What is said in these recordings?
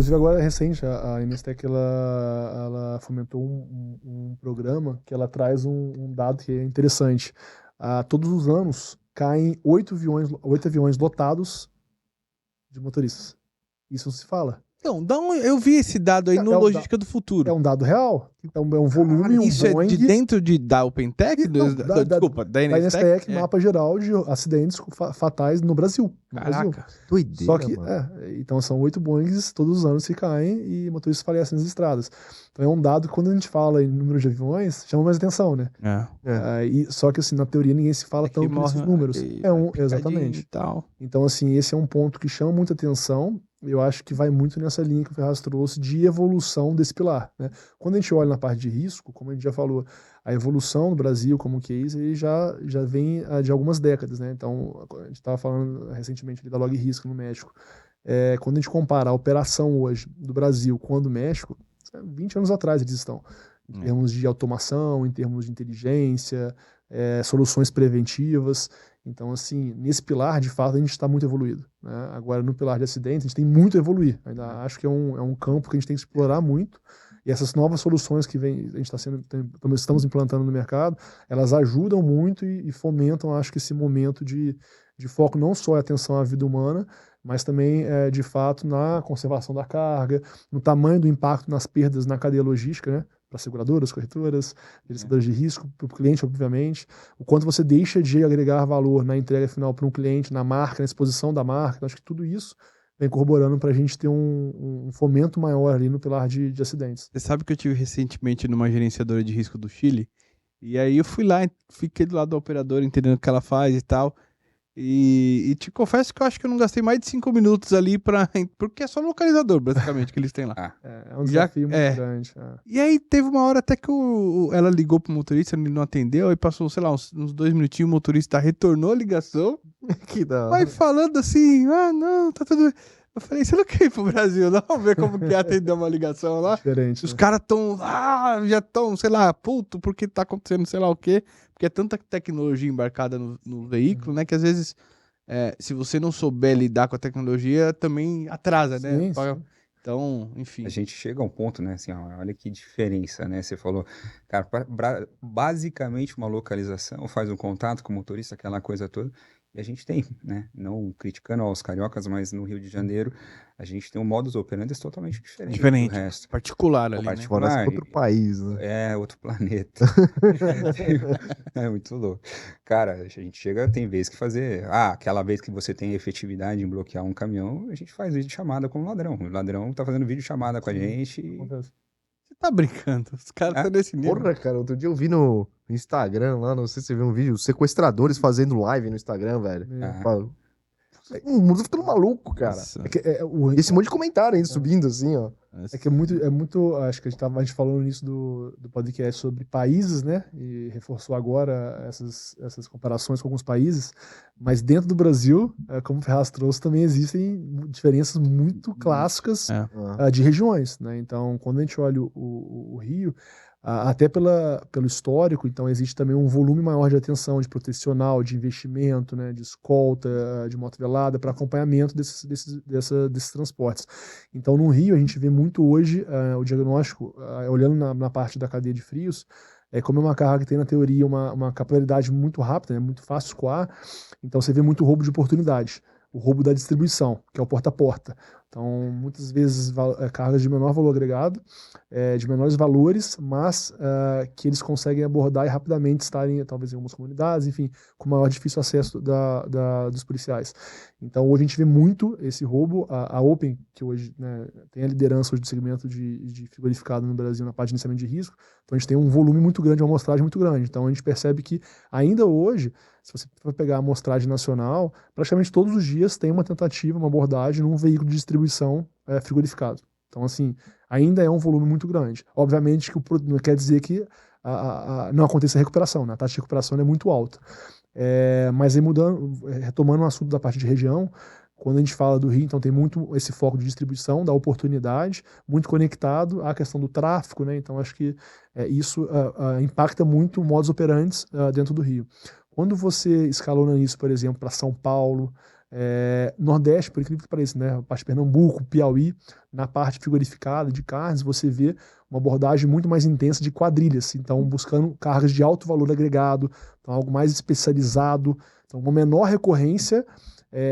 Inclusive agora é recente, a Inestec ela fomentou um programa que ela traz um dado que é interessante. Todos os anos caem 8 aviões lotados de motoristas. Isso não se fala. Então, eu vi esse dado aí no Logística do Futuro. É um dado real. Então é um volume, um isso Boeing... é de dentro da OpenTech? Desculpa, da Inestec, mapa geral de acidentes fatais no Brasil. Caraca, doideira, Só que, mano. então são 8 Boeings todos os anos que caem e motoristas falecem nas estradas. Então é um dado que quando a gente fala em número de aviões, chama mais atenção, né? Só que assim, na teoria ninguém se fala tanto nesses números. Exatamente. E tal. Então assim, esse é um ponto que chama muita atenção. Eu acho que vai muito nessa linha que o Ferraz trouxe de evolução desse pilar, né? Quando a gente olha na parte de risco, como a gente já falou, a evolução do Brasil como case aí já vem de algumas décadas, né? Então, a gente estava falando recentemente ali da Log Risco no México. Quando a gente compara a operação hoje do Brasil com a do México, 20 anos atrás eles estão, em termos de automação, em termos de inteligência, soluções preventivas. Então, assim, nesse pilar, de fato, a gente está muito evoluído, né? Agora, no pilar de acidentes, a gente tem muito a evoluir. Ainda acho que é um campo que a gente tem que explorar muito. E essas novas soluções que a gente estamos implantando no mercado, elas ajudam muito e fomentam, acho que, esse momento de foco não só em atenção à vida humana, mas também, de fato, na conservação da carga, no tamanho do impacto nas perdas na cadeia logística, né? Para seguradoras, corretoras, gerenciadores de risco, para o cliente, obviamente, o quanto você deixa de agregar valor na entrega final para um cliente, na marca, na exposição da marca. Então, acho que tudo isso vem corroborando para a gente ter um fomento maior ali no pilar de acidentes. Você sabe que eu tive recentemente numa gerenciadora de risco do Chile, e aí eu fui lá, fiquei do lado da operadora, entendendo o que ela faz e tal. E te confesso que eu acho que eu não gastei mais de 5 minutos ali porque é só localizador, basicamente, que eles têm lá. É um desafio muito grande. E aí teve uma hora até que ela ligou pro motorista, ele não atendeu, aí passou, sei lá, uns 2 minutinhos, o motorista retornou a ligação. Que da hora. Vai falando assim, não, tá tudo bem. Eu falei, você não quer ir pro Brasil, não? Vamos ver como que é atender uma ligação lá. Diferente, Os caras tão, já estão, sei lá, puto, porque tá acontecendo sei lá o quê. Porque é tanta tecnologia embarcada no veículo, né? Que às vezes, se você não souber lidar com a tecnologia, também atrasa, né? Sim. Então, enfim. A gente chega a um ponto, né? Assim, olha que diferença, né? Você falou, cara, basicamente uma localização, faz um contato com o motorista, aquela coisa toda. E a gente tem, né? Não criticando aos cariocas, mas no Rio de Janeiro a gente tem um modus operandi totalmente diferente do resto. Particular ali, particular, outro país, né? Outro planeta. É muito louco. Cara, a gente chega, tem vez que fazer... aquela vez que você tem efetividade em bloquear um caminhão, a gente faz vídeo chamada com o ladrão. O ladrão tá fazendo vídeo chamada com a gente e... Você tá brincando? Os caras estão nesse nível. Porra, cara, outro dia eu vi no Instagram lá, não sei se você viu um vídeo, sequestradores fazendo live no Instagram, velho. O mundo tá ficando maluco, cara. Esse monte de comentário aí subindo assim, ó. É que é muito, acho que a gente falou no início do podcast sobre países, né? E reforçou agora essas comparações com alguns países. Mas dentro do Brasil, como o Ferraz trouxe, também existem diferenças muito clássicas de regiões, né? Então, quando a gente olha o Rio, até pelo histórico, então existe também um volume maior de atenção, de protecional, de investimento, né, de escolta, de moto velada, para acompanhamento desses transportes. Então, no Rio, a gente vê muito hoje o diagnóstico, olhando na parte da cadeia de frios, como é uma carga que tem, na teoria, uma capilaridade muito rápida, né, muito fácil escoar, então você vê muito roubo de oportunidade. O roubo da distribuição, que é o porta a porta. Então, muitas vezes, cargas de menor valor agregado, de menores valores, mas que eles conseguem abordar e rapidamente estarem, talvez, em algumas comunidades, enfim, com maior difícil acesso dos policiais. Então, hoje a gente vê muito esse roubo. A Open, que hoje, né, tem a liderança hoje do segmento de frigorificado no Brasil na parte de gerenciamento de risco, então a gente tem um volume muito grande, uma amostragem muito grande. Então, a gente percebe que, ainda hoje, se você for pegar a amostragem nacional, praticamente todos os dias tem uma tentativa, uma abordagem num veículo de distribuição frigorificado. Então, assim, ainda é um volume muito grande. Obviamente que não quer dizer que não aconteça recuperação, né? A taxa de recuperação é muito alta. Mas aí retomando o assunto da parte de região, quando a gente fala do Rio, então tem muito esse foco de distribuição, da oportunidade, muito conectado à questão do tráfego, né? Então acho que isso impacta muito o modus operandi dentro do Rio. Quando você escalona isso, por exemplo, para São Paulo, Nordeste, por incrível que pareça, né? A parte de Pernambuco, Piauí, na parte frigorificada de carnes, você vê uma abordagem muito mais intensa de quadrilhas, então buscando cargas de alto valor agregado, então algo mais especializado, então uma menor recorrência,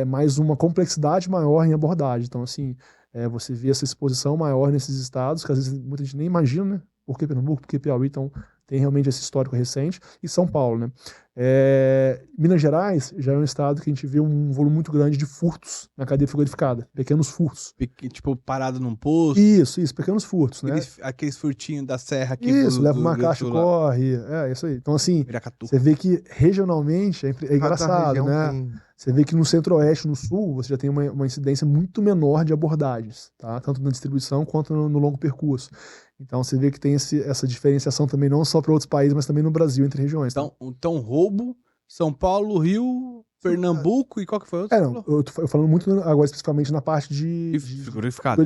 mas uma complexidade maior em abordagem. Então, assim, você vê essa exposição maior nesses estados, que às vezes muita gente nem imagina, né? Por que Pernambuco, por que Piauí, então tem realmente esse histórico recente, e São Paulo, né? Minas Gerais já é um estado que a gente vê um volume muito grande de furtos na cadeia frigorificada, pequenos furtos. Tipo, parado num posto. Isso, pequenos furtos, né? Aqueles furtinhos da serra aqui. Isso, leva uma caixa e corre, isso aí. Então, assim, você vê que regionalmente é engraçado, né? Você vê que no centro-oeste, no sul, você já tem uma incidência muito menor de abordagens, tá? Tanto na distribuição quanto no longo percurso. Então você vê que tem essa diferenciação também não só para outros países, mas também no Brasil, entre regiões. Então roubo, São Paulo, Rio, Pernambuco e qual que foi o outro? Eu tô falando muito agora especificamente na parte de frigorificado,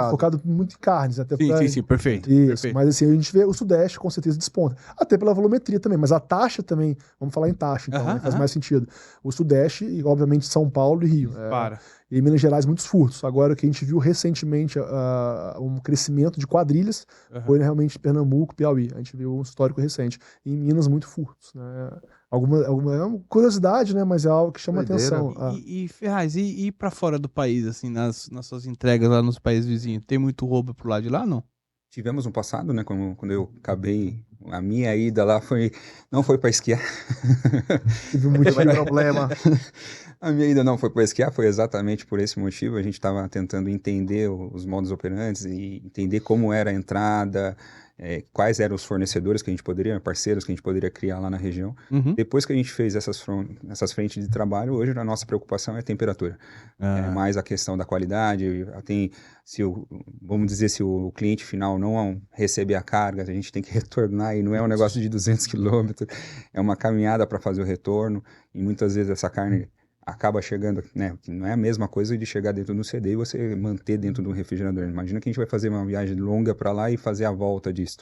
focado muito em carnes. Até sim, perfeito. Isso, perfeito. Mas assim, a gente vê o Sudeste com certeza desponta. Até pela volumetria também, mas a taxa também, vamos falar em taxa, então, faz mais sentido. O Sudeste e, obviamente, São Paulo e Rio. E em Minas Gerais, muitos furtos. Agora, o que a gente viu recentemente, um crescimento de quadrilhas, foi realmente Pernambuco, Piauí. A gente viu um histórico recente. E em Minas, muito furtos, né? É uma curiosidade, né? Mas é algo que chama atenção. E Ferraz, e pra fora do país, assim, nas suas entregas lá nos países vizinhos, tem muito roubo pro lado de lá, não? Tivemos um passado, né? Quando eu acabei, a minha ida lá não foi para esquiar. Tive muito problema. A minha ida não foi para esquiar, foi exatamente por esse motivo. A gente estava tentando entender os modus operantes e entender como era a entrada, quais eram os fornecedores que a gente poderia, parceiros que a gente poderia criar lá na região. Depois que a gente fez essas frentes de trabalho, hoje a nossa preocupação é a temperatura. Mais a questão da qualidade, vamos dizer, se o cliente final não receber a carga, a gente tem que retornar e não é um negócio de 200 quilômetros, é uma caminhada para fazer o retorno e muitas vezes essa carne acaba chegando, né, que não é a mesma coisa de chegar dentro do CD e você manter dentro do refrigerador. Imagina que a gente vai fazer uma viagem longa para lá e fazer a volta disso.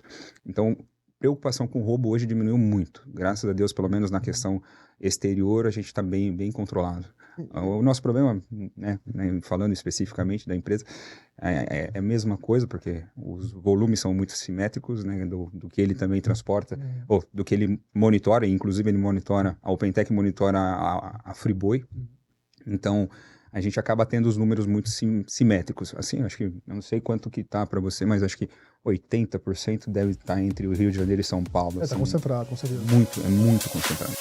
Então, preocupação com roubo hoje diminuiu muito. Graças a Deus, pelo menos na questão exterior, a gente está bem, bem controlado. O nosso problema, né, falando especificamente da empresa, é a mesma coisa, porque os volumes são muito simétricos, né, do que ele também transporta, ou do que ele monitora, e inclusive ele monitora, a OpenTech monitora a Friboi. Então, a gente acaba tendo os números muito simétricos. Assim, acho que, eu não sei quanto que tá para você, mas acho que 80% deve estar entre o Rio de Janeiro e São Paulo. Tá concentrado, com certeza. É muito concentrado.